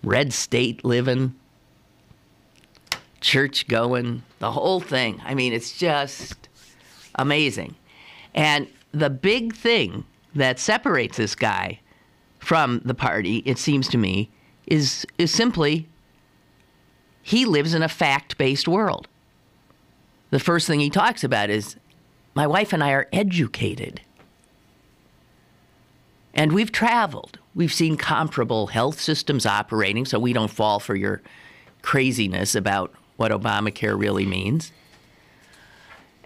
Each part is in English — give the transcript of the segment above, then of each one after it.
red state living, church going, the whole thing. I mean, it's just amazing. And the big thing that separates this guy from the party, it seems to me, is simply he lives in a fact-based world. The first thing he talks about is, my wife and I are educated. And we've traveled. We've seen comparable health systems operating, so we don't fall for your craziness about what Obamacare really means.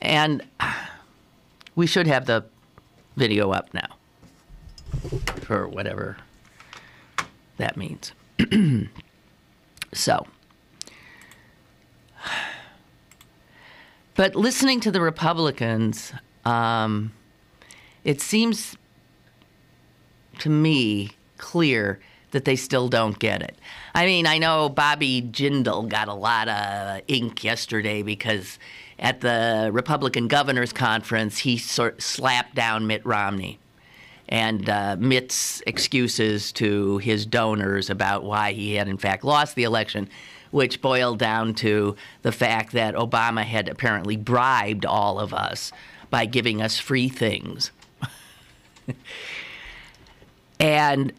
And we should have the video up now for whatever that means. So, but listening to the Republicans, it seems to me clear that they still don't get it. I mean, I know Bobby Jindal got a lot of ink yesterday because at the Republican Governors Conference, he slapped down Mitt Romney and Mitt's excuses to his donors about why he had in fact lost the election, which boiled down to the fact that Obama had apparently bribed all of us by giving us free things. And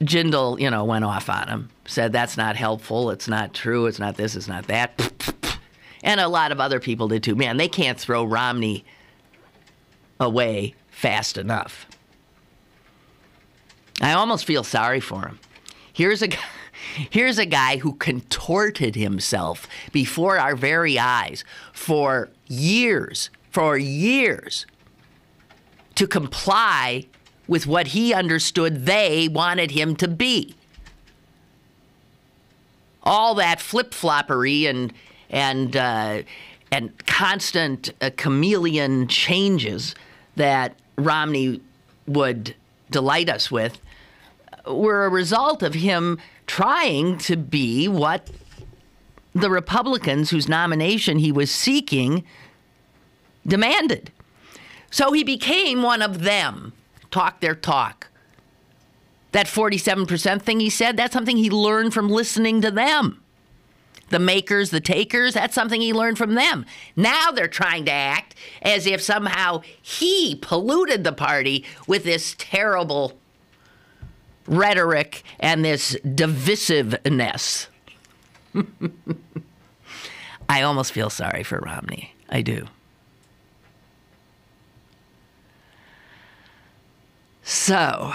Jindal, went off on him, said that's not helpful, it's not true, it's not this, it's not that. And a lot of other people did too. Man, they can't throw Romney away fast enough. I almost feel sorry for him. Here's a guy who contorted himself before our very eyes for years, to comply with what he understood they wanted him to be. All that flip-floppery and constant chameleon changes that Romney would delight us with were a result of him trying to be what the Republicans whose nomination he was seeking demanded. So he became one of them. Talk their talk. That 47% thing he said, that's something he learned from listening to them. The makers, the takers, that's something he learned from them. Now they're trying to act as if somehow he polluted the party with this terrible rhetoric and this divisiveness. I almost feel sorry for Romney. I do. So,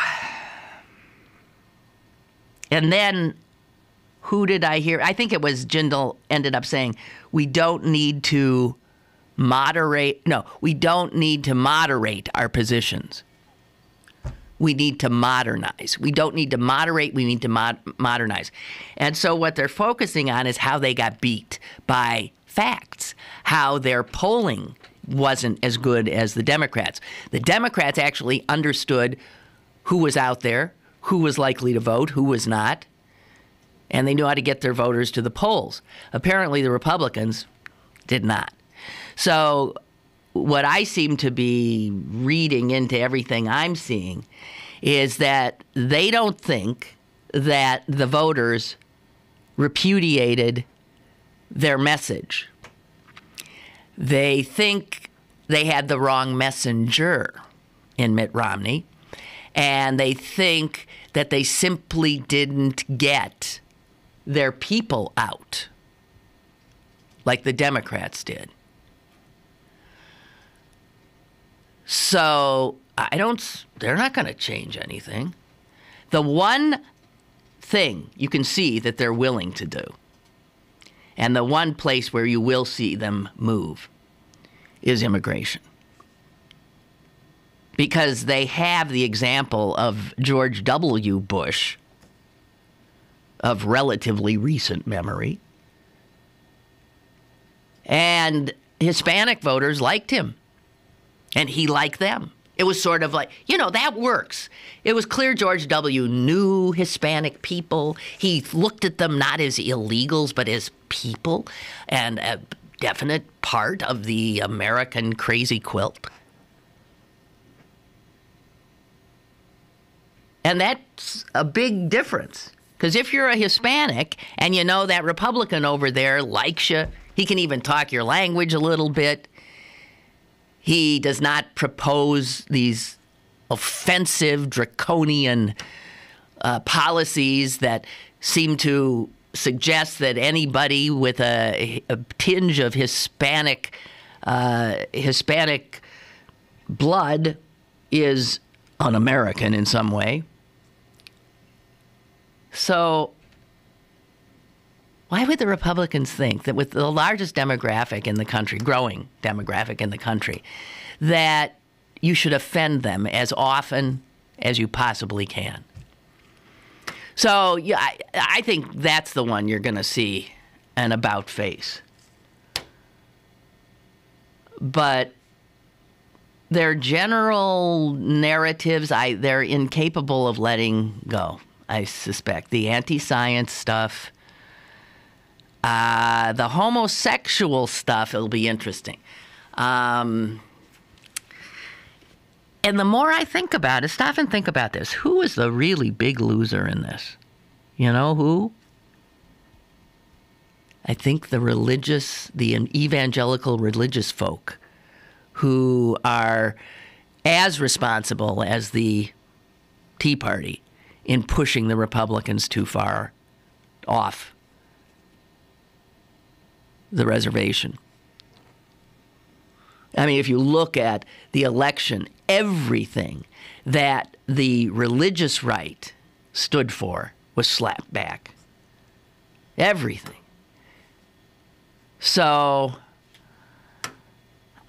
and then who did I hear? I think it was Jindal ended up saying, we don't need to moderate our positions. We need to modernize. We don't need to moderate, we need to modernize. And so what they're focusing on is how they got beat by facts, how their polling wasn't as good as the Democrats. The Democrats actually understood who was out there, who was likely to vote, who was not, and they knew how to get their voters to the polls. Apparently, the Republicans did not. So what I seem to be reading into everything I'm seeing is that they don't think that the voters repudiated their message. They think they had the wrong messenger in Mitt Romney, and they think that they simply didn't get their people out like the Democrats did. So they're not going to change anything. The one thing you can see that they're willing to do, and the one place where you will see them move, is immigration. Because they have the example of George W. Bush, of relatively recent memory, and Hispanic voters liked him, and he liked them. It was sort of like, that works. It was clear George W. knew Hispanic people. He looked at them not as illegals, but as people, and a definite part of the American crazy quilt. And that's a big difference Because if you're a Hispanic and you know that Republican over there likes you, he can even talk your language a little bit. He does not propose these offensive, draconian policies that seem to suggest that anybody with a tinge of Hispanic blood is un-American in some way. So why would the Republicans think that with the largest demographic in the country, growing demographic in the country, that you should offend them as often as you possibly can? So yeah, I think that's the one you're going to see an about face. But their general narratives, they're incapable of letting go, I suspect. The anti-science stuff, the homosexual stuff, it'll be interesting. And the more I think about it, stop and think about this. Who is the really big loser in this? You know who? I think the evangelical religious folk who are as responsible as the Tea Party in pushing the Republicans too far off the reservation. I mean, if you look at the election, everything that the religious right stood for was slapped back. Everything. So,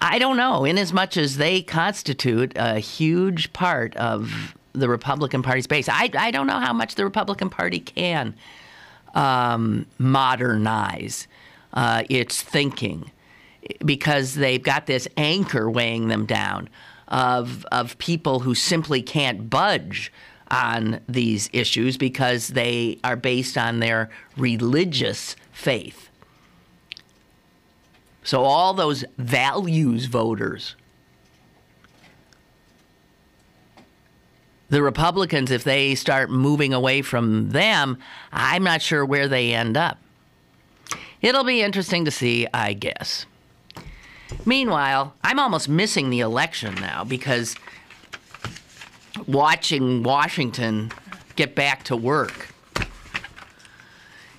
I don't know, inasmuch as they constitute a huge part of the Republican Party's base, I don't know how much the Republican Party can modernize its thinking, because they've got this anchor weighing them down of people who simply can't budge on these issues because they are based on their religious faith. So all those values voters, the Republicans, if they start moving away from them, I'm not sure where they end up. It'll be interesting to see, I guess. Meanwhile, I'm almost missing the election now because watching Washington get back to work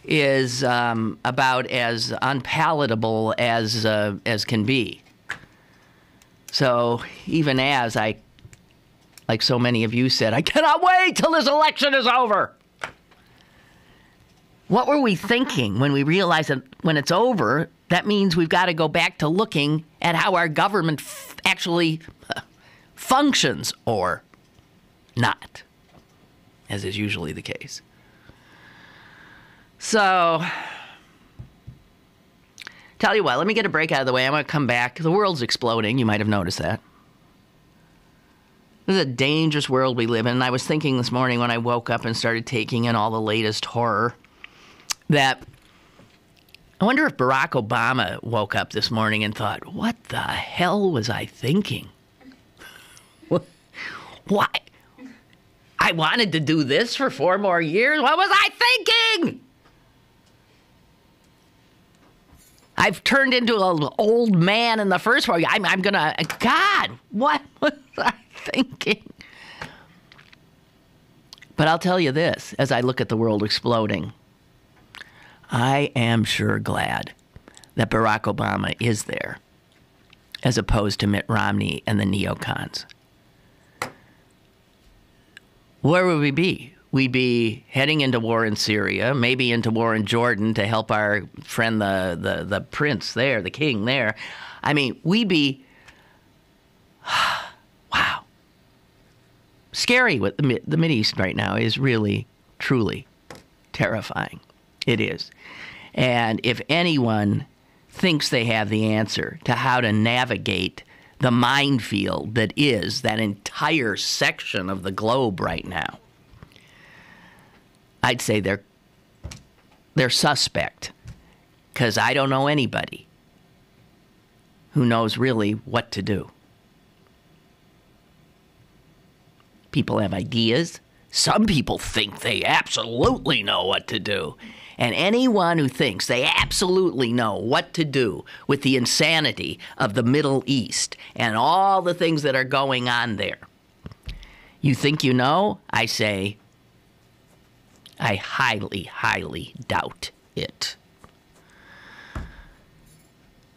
is about as unpalatable as can be. So even as I, like so many of you said, I cannot wait till this election is over. What were we thinking when we realized that when it's over, that means we've got to go back to looking at how our government actually functions, or not, as is usually the case. So, tell you what, let me get a break out of the way. I'm going to come back. The world's exploding. You might have noticed that. This is a dangerous world we live in. And I was thinking this morning when I woke up and started taking in all the latest horror that I wonder if Barack Obama woke up this morning and thought, what the hell was I thinking? Why? I wanted to do this for 4 more years. What was I thinking? I've turned into an old man in the first 4 years. I'm going to, God, what was I thinking? But I'll tell you this, as I look at the world exploding, I am sure glad that Barack Obama is there, as opposed to Mitt Romney and the neocons. Where would we be? We'd be heading into war in Syria, maybe into war in Jordan to help our friend the prince there, the king there. I mean, we'd be, wow. Scary what the Mideast right now is really, truly terrifying. It is. And if anyone thinks they have the answer to how to navigate the minefield that is that entire section of the globe right now, I'd say they're suspect, because I don't know anybody who knows really what to do. People have ideas, Some people think they absolutely know what to do. And anyone who thinks they absolutely know what to do with the insanity of the Middle East and all the things that are going on there, you think you know? I say, I highly, highly doubt it.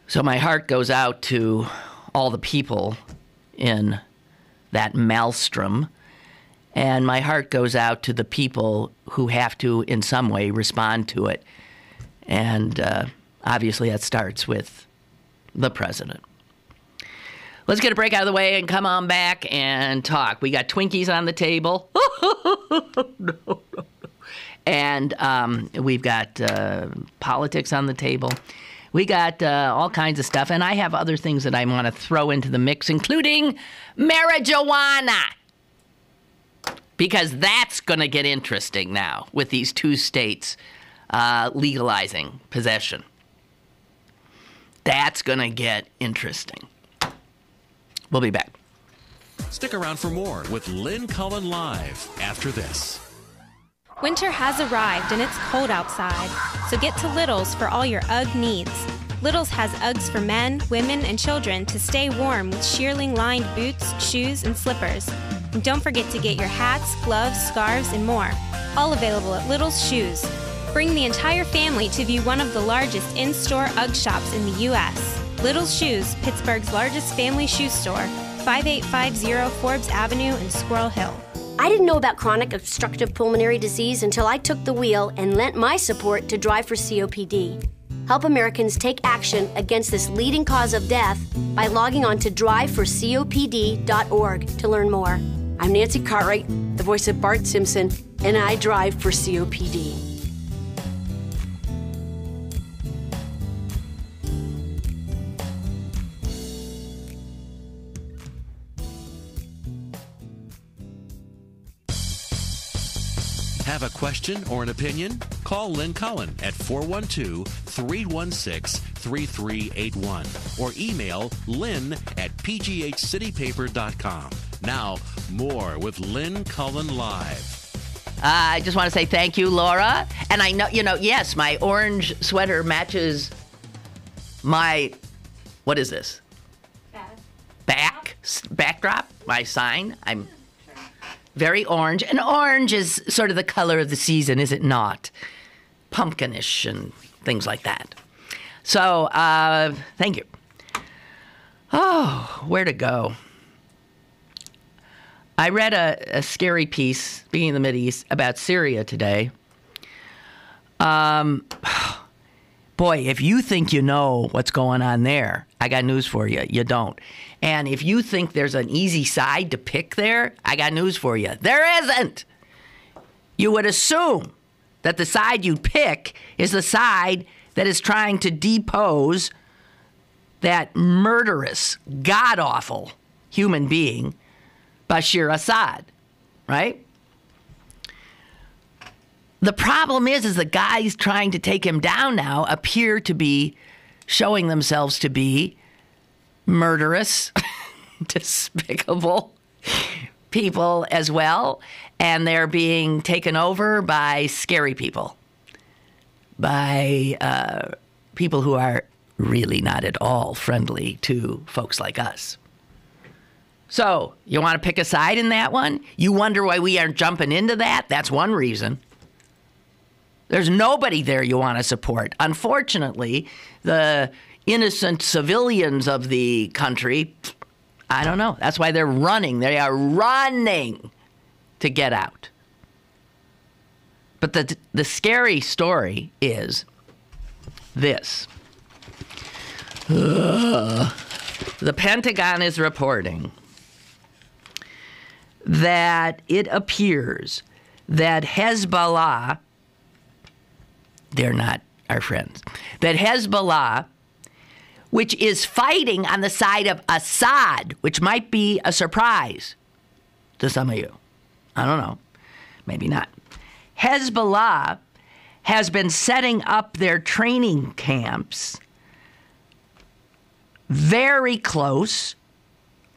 So my heart goes out to all the people in that maelstrom, and my heart goes out to the people who have to, in some way, respond to it. And obviously that starts with the president. Let's get a break out of the way and come on back and talk. We got Twinkies on the table. No. And we've got politics on the table. We got all kinds of stuff. And I have other things that I want to throw into the mix, including marijuana. Because that's going to get interesting now with these two states legalizing possession. That's going to get interesting. We'll be back. Stick around for more with Lynn Cullen Live after this. Winter has arrived and it's cold outside, so get to Little's for all your UGG needs. Little's has Uggs for men, women, and children to stay warm with shearling-lined boots, shoes, and slippers. And don't forget to get your hats, gloves, scarves, and more. All available at Little's Shoes. Bring the entire family to view one of the largest in-store UGG shops in the U.S. Little's Shoes, Pittsburgh's largest family shoe store, 5850 Forbes Avenue in Squirrel Hill. I didn't know about chronic obstructive pulmonary disease until I took the wheel and lent my support to Drive for COPD. Help Americans take action against this leading cause of death by logging on to driveforcopd.org to learn more. I'm Nancy Cartwright, the voice of Bart Simpson, and I drive for COPD. Have a question or an opinion? Call Lynn Cullen at 412-316-3381 or email lynn at pghcitypaper.com. Now, more with Lynn Cullen Live. I just want to say thank you, Laura. And I know, yes, my orange sweater matches my, what is this? Backdrop, my sign. I'm very orange. And orange is sort of the color of the season, is it not? Pumpkinish and things like that. So, thank you. Oh, where to go? I read a scary piece, speaking of the Mideast, about Syria today. Boy, if you think you know what's going on there, I got news for you. You don't. And if you think there's an easy side to pick there, I got news for you. There isn't. You would assume that the side you pick is the side that is trying to depose that murderous, god-awful human being, Bashir Assad, right? The problem is the guys trying to take him down now appear to be showing themselves to be murderous, despicable people as well, and they're being taken over by scary people, by people who are really not at all friendly to folks like us. So, you want to pick a side in that one? You wonder why we aren't jumping into that? That's one reason. There's nobody there you want to support. Unfortunately, the innocent civilians of the country, I don't know. That's why they're running. They are running to get out. But the scary story is this. The Pentagon is reporting that it appears that Hezbollah, they're not our friends, that Hezbollah, which is fighting on the side of Assad, which might be a surprise to some of you. I don't know. Maybe not. Hezbollah has been setting up their training camps very close,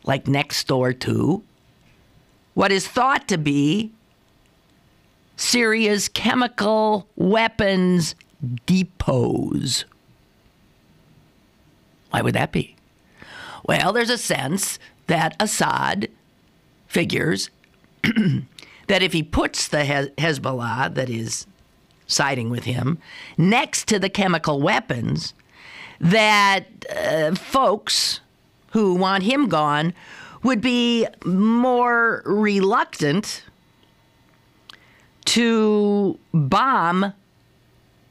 like next door to, what is thought to be Syria's chemical weapons depots. Why would that be? Well, there's a sense that Assad figures that if he puts the Hezbollah that is siding with him next to the chemical weapons, that folks who want him gone would be more reluctant to bomb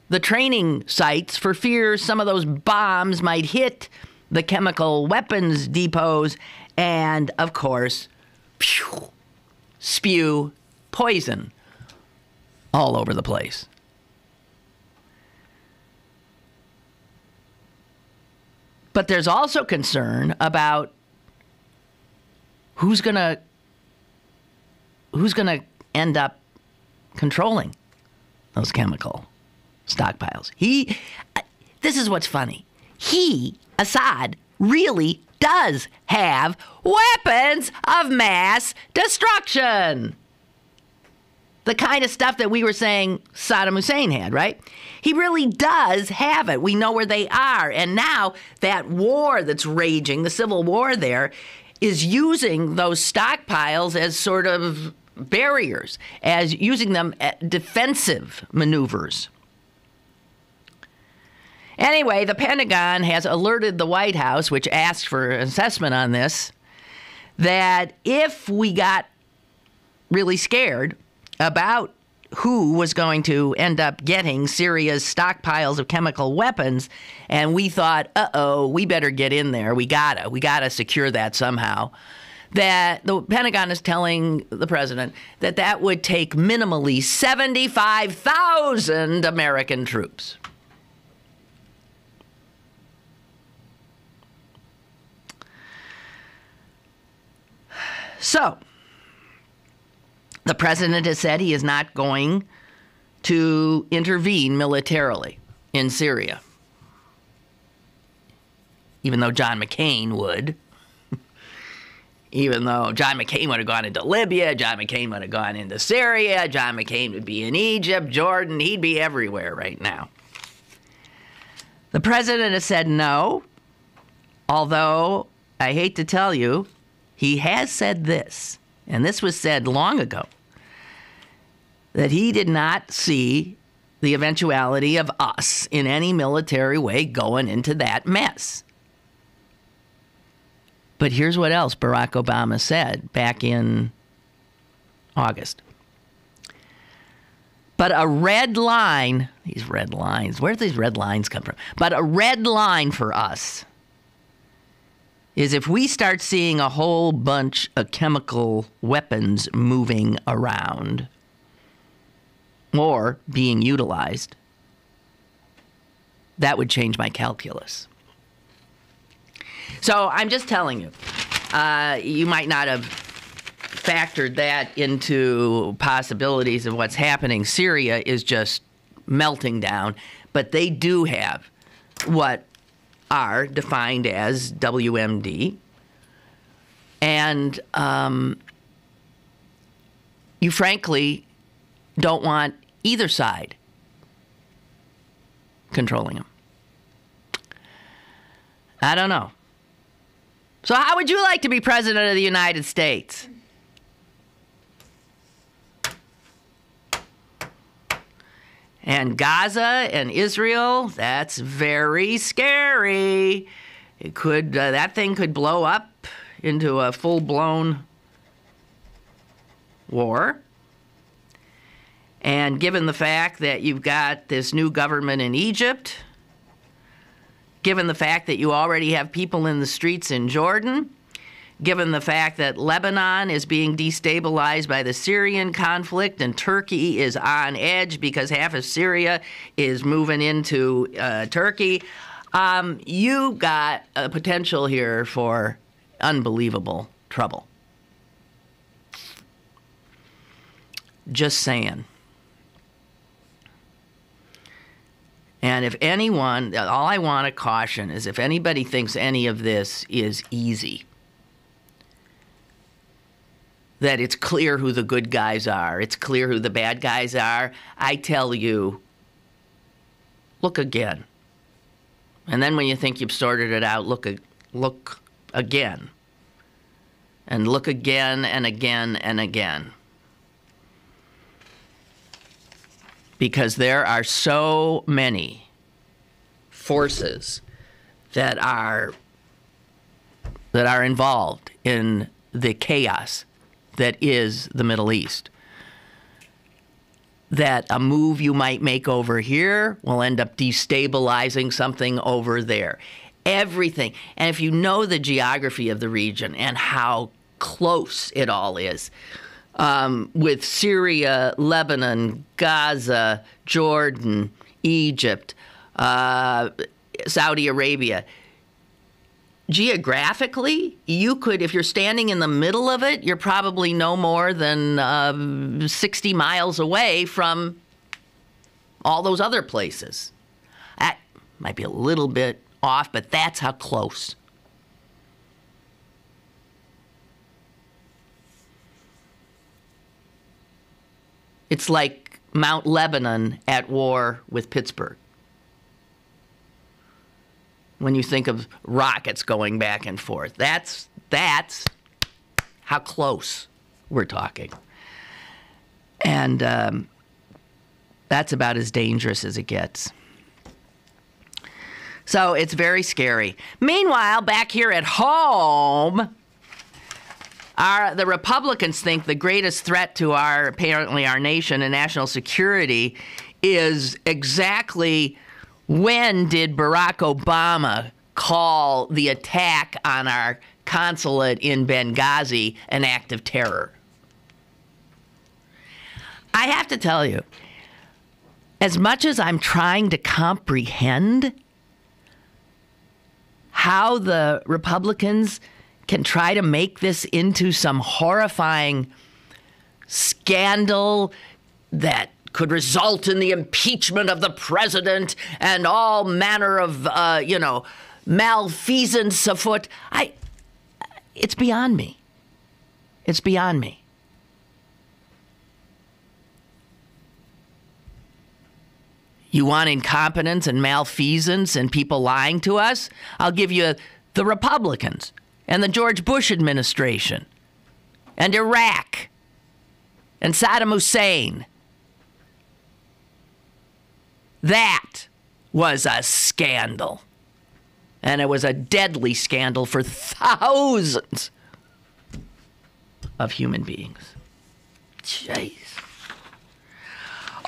the training sites for fear some of those bombs might hit the chemical weapons depots and, of course, spew poison all over the place. But there's also concern about who's going to end up controlling those chemical stockpiles. This is what's funny. Assad, really does have weapons of mass destruction. The kind of stuff that we were saying Saddam Hussein had, right? He really does have it. We know where they are. And now that war that's raging, the civil war there, is using those stockpiles as sort of barriers, as using them at defensive maneuvers. Anyway, the Pentagon has alerted the White House, which asked for an assessment on this, that if we got really scared about who was going to end up getting Syria's stockpiles of chemical weapons, and we thought, we better get in there. We gotta secure that somehow. That the Pentagon is telling the president that would take minimally 75,000 American troops. So, the president has said he is not going to intervene militarily in Syria, even though John McCain would. Even though John McCain would have gone into Libya, John McCain would have gone into Syria, John McCain would be in Egypt, Jordan, he'd be everywhere right now. The president has said no, although I hate to tell you, he has said this, and this was said long ago, that he did not see the eventuality of us in any military way going into that mess. But here's what else Barack Obama said back in August. But a red line, these red lines, where do these red lines come from? But a red line for us is if we start seeing a whole bunch of chemical weapons moving around or being utilized, that would change my calculus. So I'm just telling you, you might not have factored that into possibilities of what's happening. Syria is just melting down, but they do have what are defined as WMD. And you frankly don't want either side controlling them. I don't know. So how would you like to be president of the United States? And Gaza and Israel, that's very scary. It could that thing could blow up into a full-blown war. And given the fact that you've got this new government in Egypt, given the fact that you already have people in the streets in Jordan, given the fact that Lebanon is being destabilized by the Syrian conflict and Turkey is on edge because half of Syria is moving into Turkey, you got a potential here for unbelievable trouble. Just saying. And if anyone, all I want to caution is if anybody thinks any of this is easy, that it's clear who the good guys are, it's clear who the bad guys are, I tell you, look again. And then when you think you've sorted it out, look again. And look again and again and again. Because there are so many forces that are involved in the chaos that is the Middle East, that a move you might make over here will end up destabilizing something over there. Everything. And if you know the geography of the region and how close it all is, with Syria, Lebanon, Gaza, Jordan, Egypt, Saudi Arabia, geographically, you could, if you're standing in the middle of it, you're probably no more than 60 miles away from all those other places. That might be a little bit off, but that's how close. It's like Mount Lebanon at war with Pittsburgh. When you think of rockets going back and forth, that's how close we're talking. And that's about as dangerous as it gets. So it's very scary. Meanwhile, back here at home, the Republicans think the greatest threat to our nation and national security is exactly when did Barack Obama call the attack on our consulate in Benghazi an act of terror? I have to tell you, as much as I'm trying to comprehend how the Republicans can try to make this into some horrifying scandal that could result in the impeachment of the president and all manner of, malfeasance afoot, it's beyond me. It's beyond me. You want incompetence and malfeasance and people lying to us? I'll give you the Republicans and the George Bush administration and Iraq and Saddam Hussein. That was a scandal. And it was a deadly scandal for thousands of human beings. Jeez.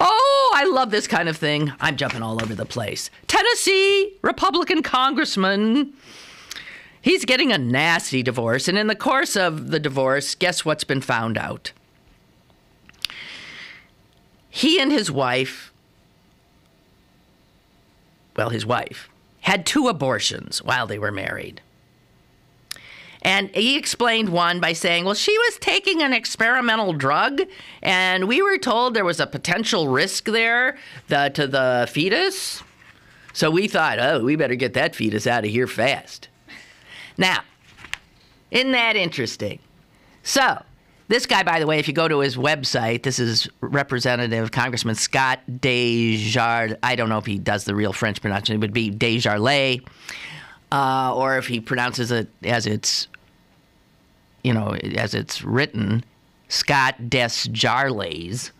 Oh, I love this kind of thing. I'm jumping all over the place. Tennessee Republican congressman. He's getting a nasty divorce. And in the course of the divorce, guess what's been found out? He and his wife, had 2 abortions while they were married. And he explained one by saying, well, she was taking an experimental drug, and we were told there was a potential risk there to the fetus. So we thought, we better get that fetus out of here fast. Now, isn't that interesting? So, this guy, by the way, if you go to his website, this is Representative Congressman Scott Desjardins. I don't know if he does the real French pronunciation. It would be Desjardins, or if he pronounces it as it's, as it's written, Scott Desjardins.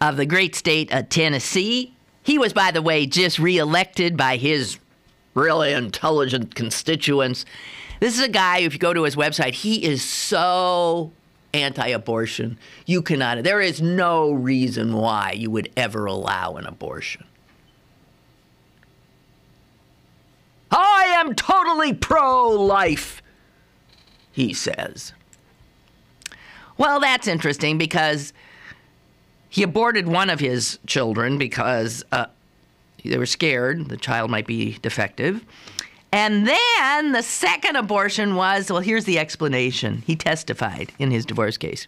Of the great state of Tennessee. He was, by the way, just reelected by his really intelligent constituents. This is a guy, if you go to his website, he is so anti-abortion. There is no reason why you would ever allow an abortion. I am totally pro-life, he says. Well, that's interesting because he aborted one of his children because they were scared the child might be defective. And then the second abortion was, well, here's the explanation. He testified in his divorce case.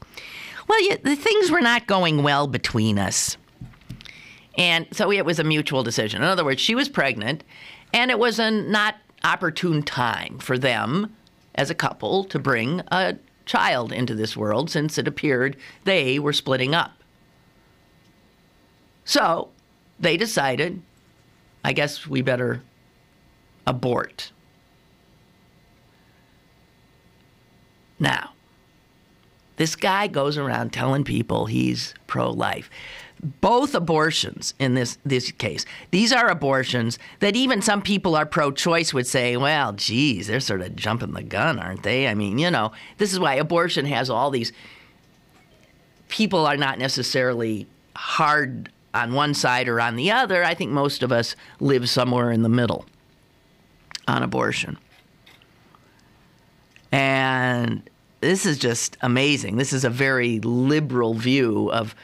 Well, the things were not going well between us. And so it was a mutual decision. In other words, she was pregnant, and it was a not opportune time for them as a couple to bring a child into this world, since it appeared they were splitting up. So they decided, I guess we better abort. Now, this guy goes around telling people he's pro-life. Both abortions in this case, these are abortions that even some people are pro-choice would say, well, geez, they're sort of jumping the gun, aren't they? I mean, you know, this is why abortion has all these... People are not necessarily hard on one side or on the other. I think most of us live somewhere in the middle on abortion. And this is just amazing. This is a very liberal view of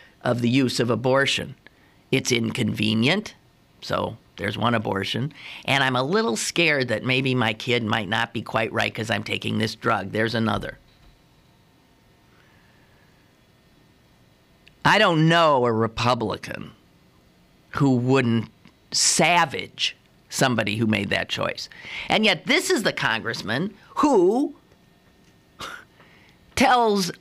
the use of abortion. It's inconvenient, so there's one abortion. And I'm a little scared that maybe my kid might not be quite right because I'm taking this drug. There's another. I don't know a Republican who wouldn't savage somebody who made that choice. And yet this is the congressman who tells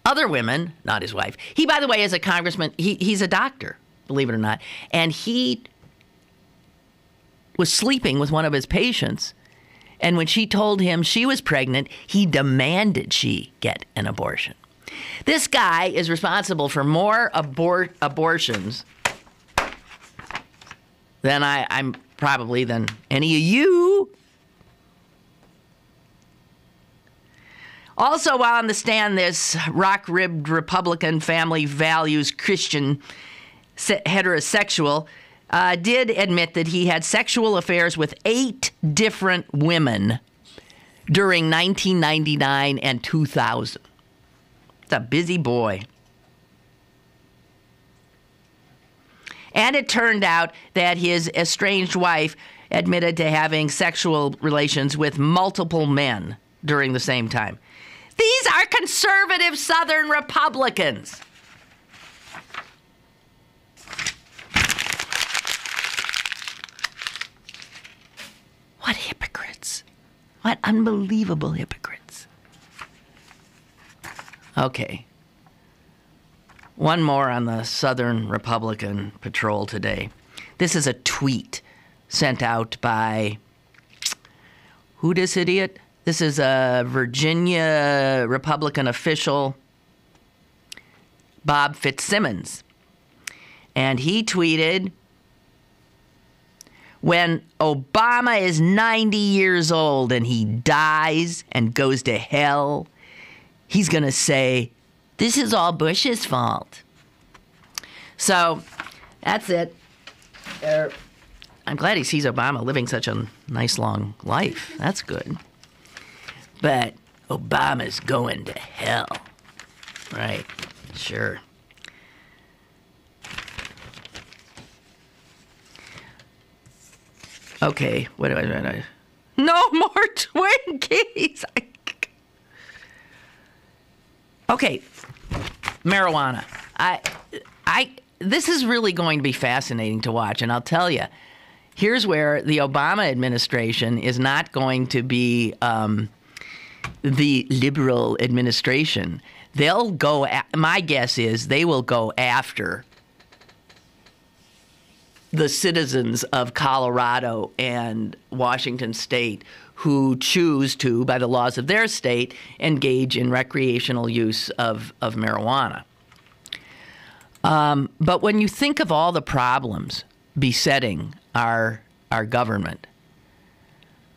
other women, not his wife. He, by the way, is a congressman. He's a doctor, believe it or not. And he was sleeping with one of his patients. And when she told him she was pregnant, he demanded she get an abortion. This guy is responsible for more abortions than I'm probably than any of you. Also, while on the stand, this rock-ribbed Republican family values Christian heterosexual did admit that he had sexual affairs with 8 different women during 1999 and 2000. It's a busy boy. And it turned out that his estranged wife admitted to having sexual relations with multiple men during the same time. These are conservative Southern Republicans. What hypocrites. What unbelievable hypocrites. Okay. One more on the Southern Republican patrol today. This is a tweet sent out by, who this idiot? This is a Virginia Republican official, Bob Fitzsimmons. And he tweeted, when Obama is 90 years old and he dies and goes to hell, he's going to say, this is all Bush's fault. So that's it. I'm glad he sees Obama living such a nice long life. That's good. But Obama's going to hell. Right. Sure. Okay. What do I... No more Twinkies! Okay. Marijuana. This is really going to be fascinating to watch, and I'll tell you, here's where the Obama administration is not going to be the liberal administration. They'll go, my guess is they will go after the citizens of Colorado and Washington State who choose to, by the laws of their state, engage in recreational use of marijuana. But when you think of all the problems besetting our government,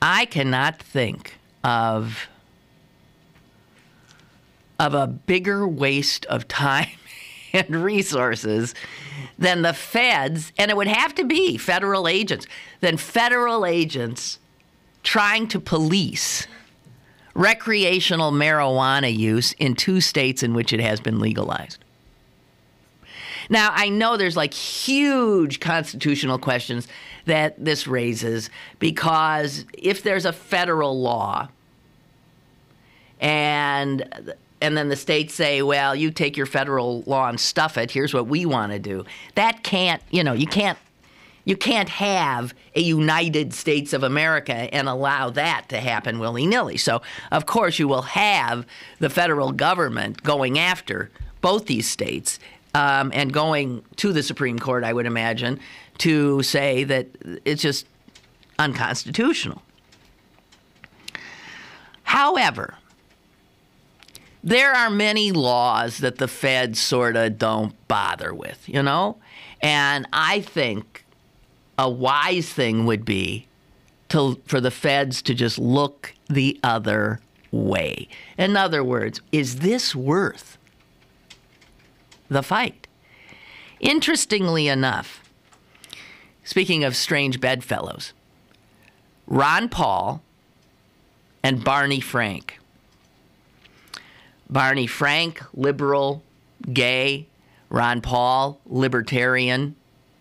I cannot think of a bigger waste of time and resources than the feds, and it would have to be federal agents, than federal agents trying to police recreational marijuana use in 2 states in which it has been legalized. Now, I know there's like huge constitutional questions that this raises, because if there's a federal law and then the states say, well, you take your federal law and stuff it, here's what we want to do. That can't, you can't You can't have a United States of America and allow that to happen willy-nilly. So, of course, you will have the federal government going after both these states and going to the Supreme Court, I would imagine, to say that it's just unconstitutional. However, there are many laws that the feds sort of don't bother with, you know? And I think a wise thing would be for the feds to just look the other way. In other words, is this worth the fight? Interestingly enough, speaking of strange bedfellows, Ron Paul and Barney Frank. Barney Frank, liberal, gay. Ron Paul, libertarian,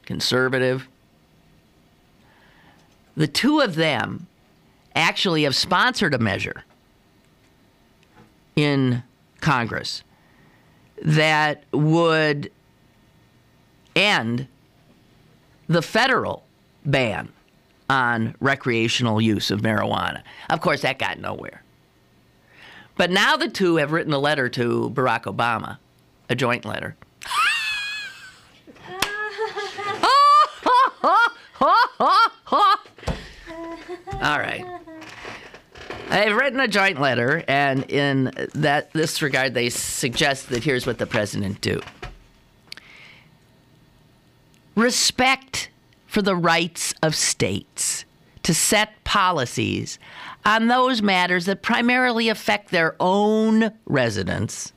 conservative. The two of them actually have sponsored a measure in Congress that would end the federal ban on recreational use of marijuana. Of course, that got nowhere. But now the two have written a letter to Barack Obama, a joint letter. All right. They've written a joint letter, and in this regard, they suggest that here's what the president do. Respect for the rights of states to set policies on those matters that primarily affect their own residents,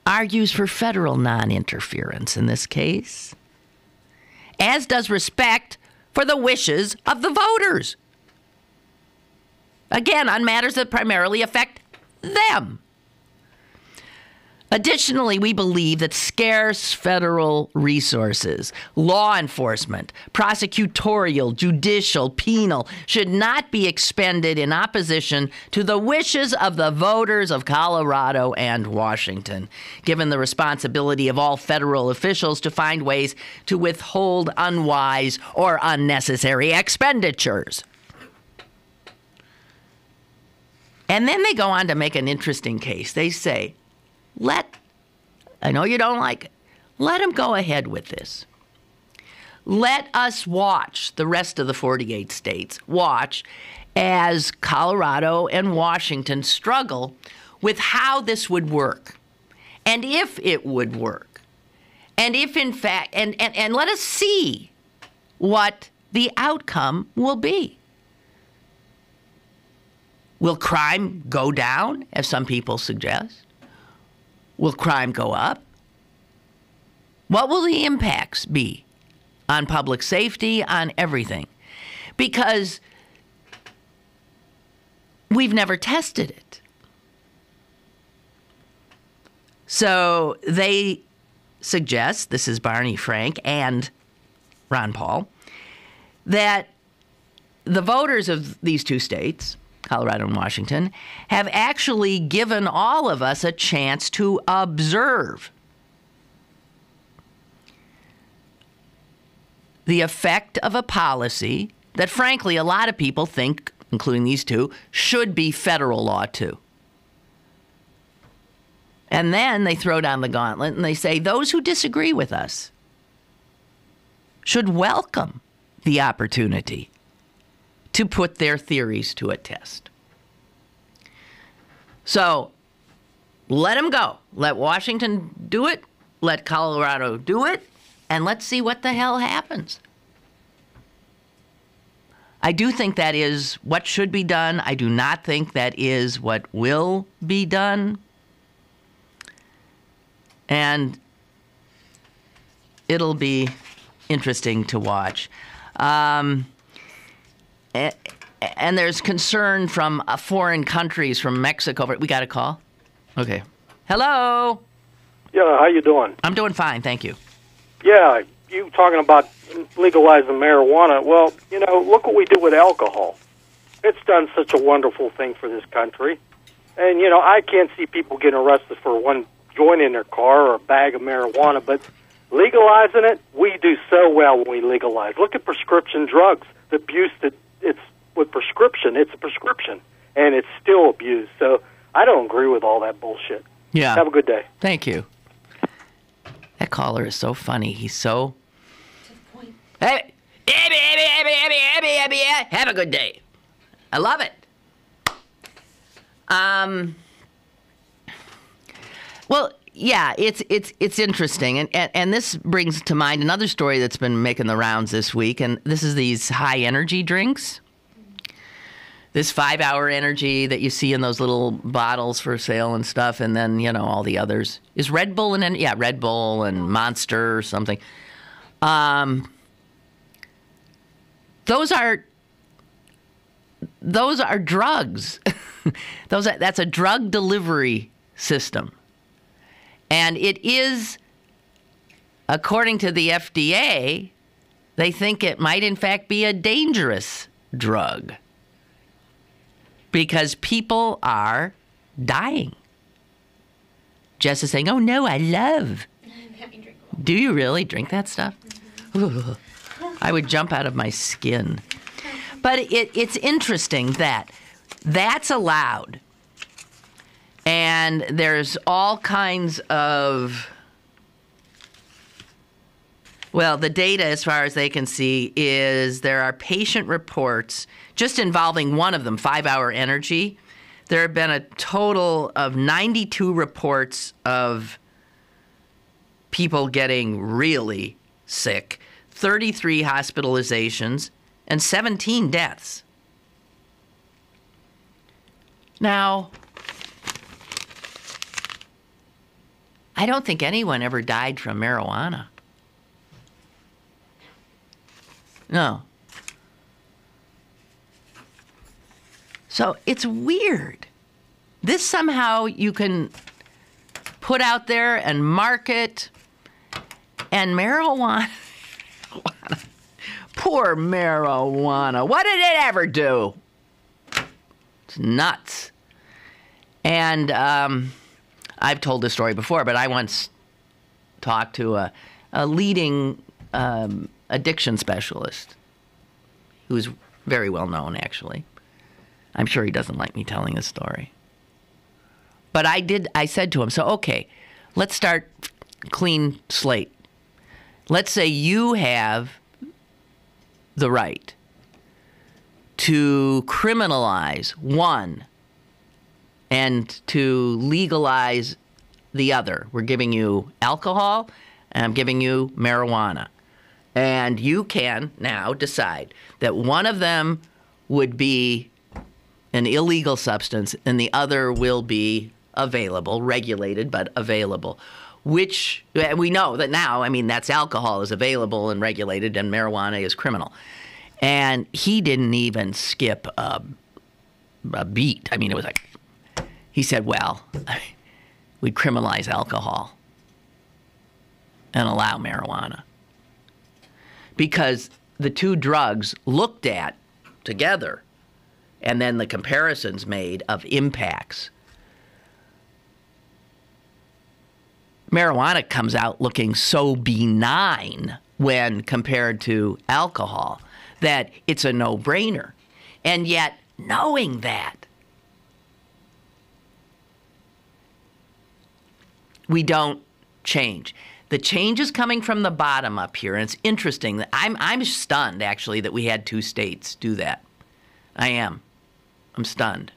argues for federal non-interference in this case, as does respect for the wishes of the voters. Again, on matters that primarily affect them. Additionally, we believe that scarce federal resources, law enforcement, prosecutorial, judicial, penal, should not be expended in opposition to the wishes of the voters of Colorado and Washington, given the responsibility of all federal officials to find ways to withhold unwise or unnecessary expenditures. And then they go on to make an interesting case. They say, I know you don't like it, let him go ahead with this. Let us watch, the rest of the 48 states, watch as Colorado and Washington struggle with how this would work. And if it would work. And if in fact, and let us see what the outcome will be. Will crime go down, as some people suggest? Will crime go up? What will the impacts be on public safety, on everything? Because we've never tested it. So they suggest, this is Barney Frank and Ron Paul, that the voters of these two states, Colorado and Washington, have actually given all of us a chance to observe the effect of a policy that, frankly, a lot of people think, including these two, should be federal law too. And then they throw down the gauntlet and they say those who disagree with us should welcome the opportunity to put their theories to a test. So let them go. Let Washington do it. Let Colorado do it. And let's see what the hell happens. I do think that is what should be done. I do not think that is what will be done. And it'll be interesting to watch. And there's concern from foreign countries, from Mexico. We got a call? Okay. Hello? Yeah, how you doing? I'm doing fine, thank you. Yeah, you talking about legalizing marijuana. Well, you know, look what we did with alcohol. It's done such a wonderful thing for this country. And, you know, I can't see people getting arrested for one joint in their car or a bag of marijuana, but Legalizing it, we do so well when we legalize. Look at prescription drugs. The abuse that it's with prescription, it's a prescription, and it's still abused. So I don't agree with all that bullshit. Yeah. Have a good day. Thank you. That caller is so funny. He's so... To the point. Hey, have a good day. I love it. Well, yeah, it's interesting, and this brings to mind another story that's been making the rounds this week, and this is these high energy drinks. This 5-hour energy that you see in those little bottles for sale and stuff, and then, you know, all the others. Is Red Bull Red Bull and Monster or something. Those are drugs. That's a drug delivery system. And it is, according to the FDA, they think it might in fact be a dangerous drug. Because people are dying. Jess is saying, oh no, I love. Do you really drink that stuff? Ooh, I would jump out of my skin. But it's interesting that that's allowed. And there's all kinds of, well, the data as far as they can see is there are patient reports just involving one of them, 5-hour energy. There have been a total of 92 reports of people getting really sick, 33 hospitalizations, and 17 deaths. Now, I don't think anyone ever died from marijuana. No. So it's weird. This somehow you can put out there and market, and marijuana. Poor marijuana. What did it ever do? It's nuts. And I've told this story before, but I once talked to a leading addiction specialist who's very well known, actually. I'm sure he doesn't like me telling this story. But I said to him, so, okay, let's start clean slate. Let's say you have the right to criminalize one and to legalize the other. We're giving you alcohol, and I'm giving you marijuana. And you can now decide that one of them would be an illegal substance and the other will be available, regulated, but available. Which we know that now, I mean, that's alcohol is available and regulated and marijuana is criminal. And he didn't even skip a beat. I mean, it was like, he said, well, we'd criminalize alcohol and allow marijuana. Because the two drugs looked at together and then the comparisons made of impacts. Marijuana comes out looking so benign when compared to alcohol that it's a no-brainer. And yet, knowing that, we don't change. The change is coming from the bottom up here, and it's interesting that I'm stunned, actually, that we had 2 states do that. I am. I'm stunned.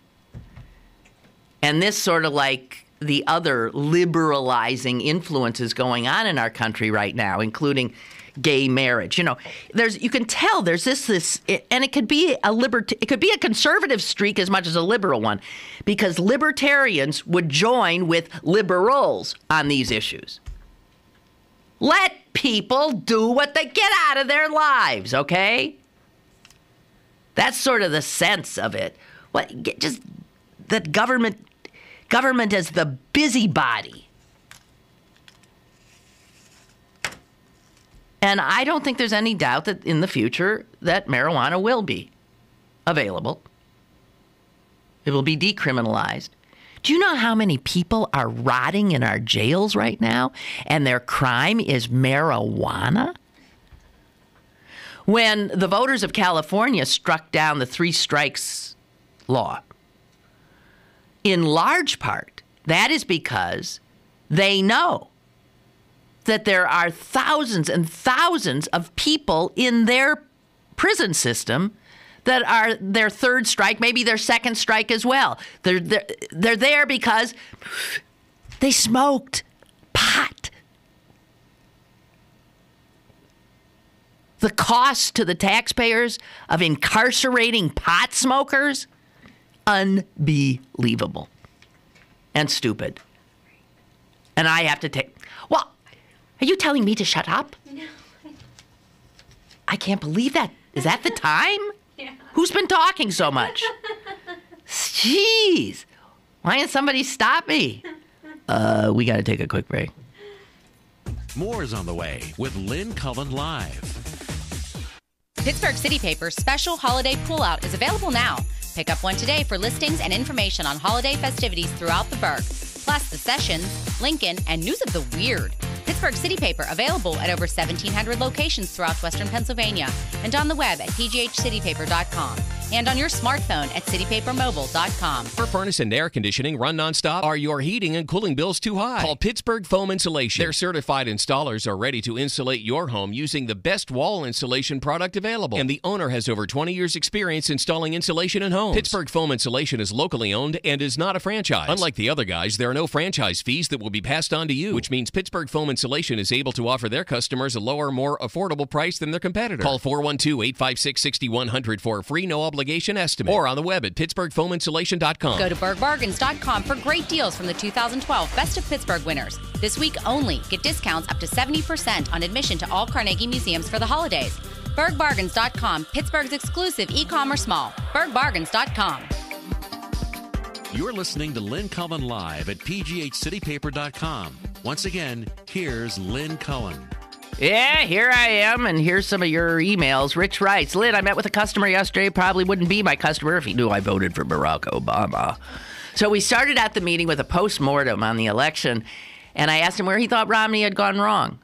And this sort of like the other liberalizing influences going on in our country right now, including gay marriage. You know, you can tell there's this, and it could be it could be a conservative streak as much as a liberal one, because libertarians would join with liberals on these issues. Let people do what they get out of their lives, okay? That's sort of the sense of it. Just that government as the busybody. And I don't think there's any doubt that in the future that marijuana will be available. It will be decriminalized Do you know how many people are rotting in our jails right now, and their crime is marijuana? When the voters of California struck down the 3 strikes law, in large part, that is because they know that there are thousands and thousands of people in their prison system that are their 3rd strike, maybe their 2nd strike as well. They're there because they smoked pot. The cost to the taxpayers of incarcerating pot smokers, unbelievable and stupid. And I have to take... Well, are you telling me to shut up? No. I can't believe that. Is that the time? Yeah. Who's been talking so much? Jeez. Why didn't somebody stop me? We got to take a quick break. More is on the way with Lynn Cullen Live. Pittsburgh City Paper's special holiday pullout is available now. Pick up one today for listings and information on holiday festivities throughout the burg, plus the Sessions, Lincoln, and news of the weird. Pittsburgh City Paper available at over 1,700 locations throughout Western Pennsylvania and on the web at pghcitypaper.com and on your smartphone at citypapermobile.com. For furnace and air conditioning run nonstop, are your heating and cooling bills too high? Call Pittsburgh Foam Insulation. Their certified installers are ready to insulate your home using the best wall insulation product available. And the owner has over 20 years experience installing insulation in homes. Pittsburgh Foam Insulation is locally owned and is not a franchise. Unlike the other guys, there are no franchise fees that will be passed on to you, which means Pittsburgh Foam Insulation is able to offer their customers a lower, more affordable price than their competitor. Call 412-856-6100 for a free, no obligation estimate, or on the web at pittsburghfoaminsulation.com. Go to bergbargains.com for great deals from the 2012 Best of Pittsburgh winners. This week only, get discounts up to 70% on admission to all Carnegie museums for the holidays. bergbargains.com, Pittsburgh's exclusive e-commerce mall. bergbargains.com. You're listening to Lynn Cullen Live at pghcitypaper.com. Once again, here's Lynn Cullen. Yeah, here I am, and here's some of your emails. Rich writes, Lynn, I met with a customer yesterday. Probably wouldn't be my customer if he knew I voted for Barack Obama. So we started out the meeting with a post-mortem on the election, and I asked him where he thought Romney had gone wrong.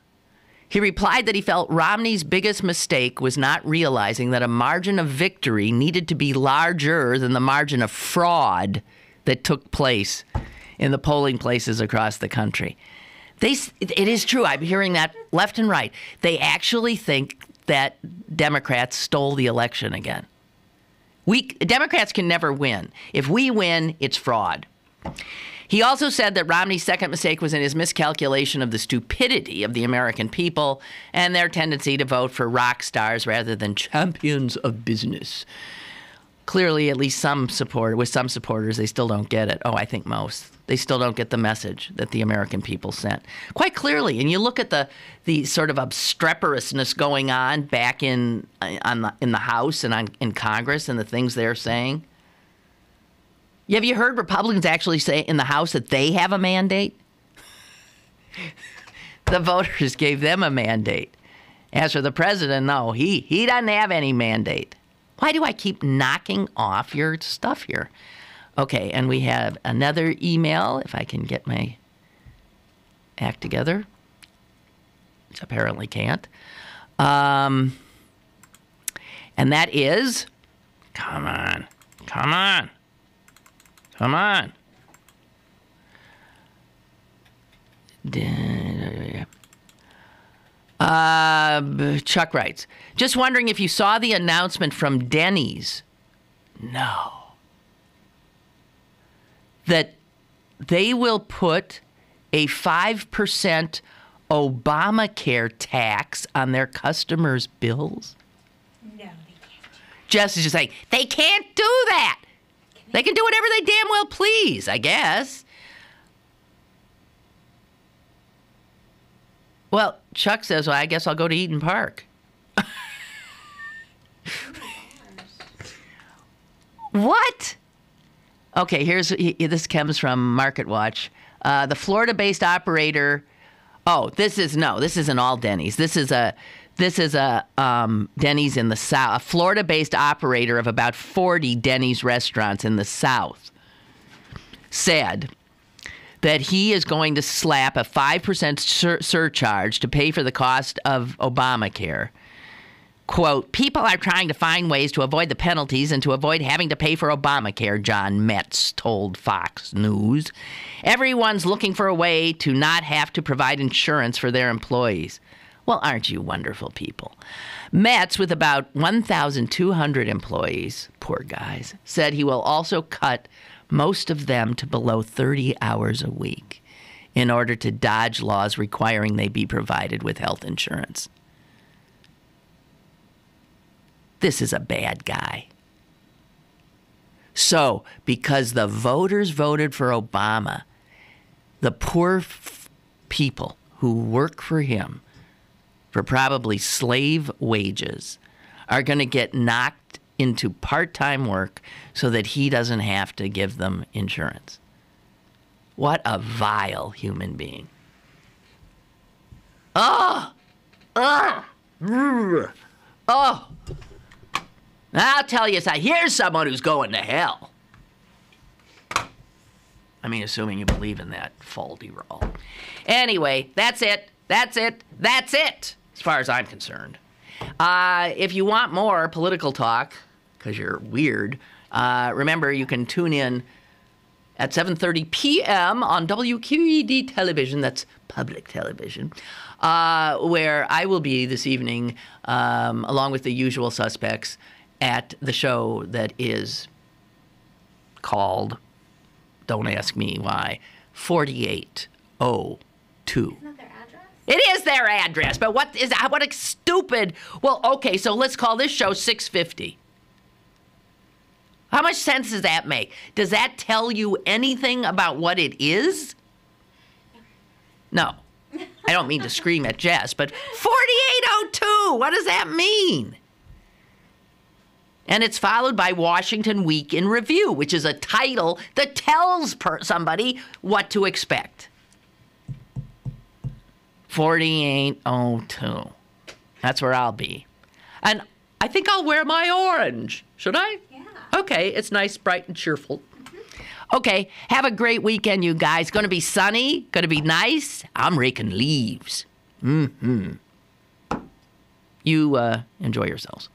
He replied that he felt Romney's biggest mistake was not realizing that a margin of victory needed to be larger than the margin of fraud that took place in the polling places across the country. It is true. I'm hearing that left and right. They actually think that Democrats stole the election again. Democrats can never win. If we win, it's fraud. He also said that Romney's second mistake was in his miscalculation of the stupidity of the American people and their tendency to vote for rock stars rather than champions of business. Clearly, at least with some supporters, they still don't get it. Oh, I think most. They still don't get the message that the American people sent. Quite clearly. And you look at the sort of obstreperousness going on back in the House and in Congress and the things they're saying. Have you heard Republicans actually say in the House that they have a mandate? The voters gave them a mandate. As for the president, no, he doesn't have any mandate. Why do I keep knocking off your stuff here? Okay, and we have another email, if I can get my act together, which apparently can't. And that is, come on. Chuck writes, just wondering if you saw the announcement from Denny's. No. That they will put a 5% Obamacare tax on their customers' bills? No, they can't. Jess is just saying, they can't do that. They can do whatever they damn well please, I guess. Well, Chuck says, well, I guess I'll go to Eden Park. What? Okay, this comes from Market Watch. The Florida-based operator. Oh, this isn't all Denny's. This is a Denny's in the South. A Florida-based operator of about 40 Denny's restaurants in the South said that he is going to slap a 5% surcharge to pay for the cost of Obamacare. Quote, people are trying to find ways to avoid the penalties and to avoid having to pay for Obamacare, John Metz told Fox News. Everyone's looking for a way to not have to provide insurance for their employees. Well, aren't you wonderful people? Metz, with about 1,200 employees, poor guys, said he will also cut most of them to below 30 hours a week in order to dodge laws requiring they be provided with health insurance. This is a bad guy. So, because the voters voted for Obama, the poor people who work for him for probably slave wages are going to get knocked into part-time work so that he doesn't have to give them insurance. What a vile human being. Oh! I'll tell you something. Here's someone who's going to hell. I mean, assuming you believe in that faulty role. Anyway, that's it. That's it. That's it, as far as I'm concerned. If you want more political talk, because you're weird, remember you can tune in at 7:30 p.m. on WQED television. That's public television, where I will be this evening, along with the usual suspects, at the show that is called, don't ask me why, 4802. Isn't that their address? It is their address, but what is that? What a stupid... Well, okay, so let's call this show 650. How much sense does that make? Does that tell you anything about what it is? No. I don't mean to scream at Jess, but 4802, what does that mean? And it's followed by Washington Week in Review, which is a title that tells somebody what to expect. 4802. That's where I'll be. And I think I'll wear my orange. Should I? Yeah. Okay, it's nice, bright, and cheerful. Okay, have a great weekend, you guys. Going to be sunny, going to be nice. I'm raking leaves. Mm-hmm. You enjoy yourselves.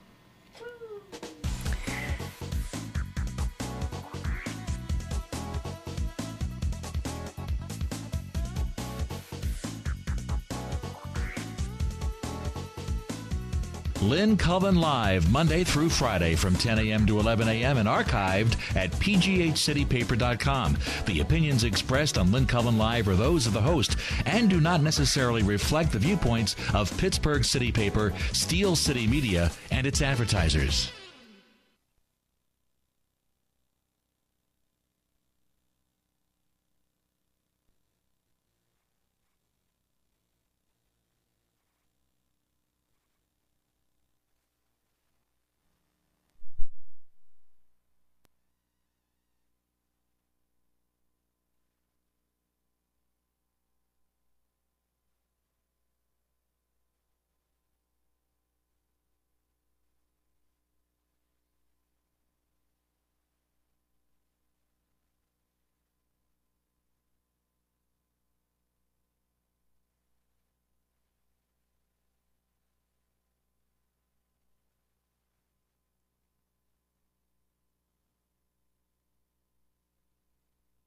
Lynn Cullen Live, Monday through Friday from 10 a.m. to 11 a.m. and archived at pghcitypaper.com. The opinions expressed on Lynn Cullen Live are those of the host and do not necessarily reflect the viewpoints of Pittsburgh City Paper, Steel City Media, and its advertisers.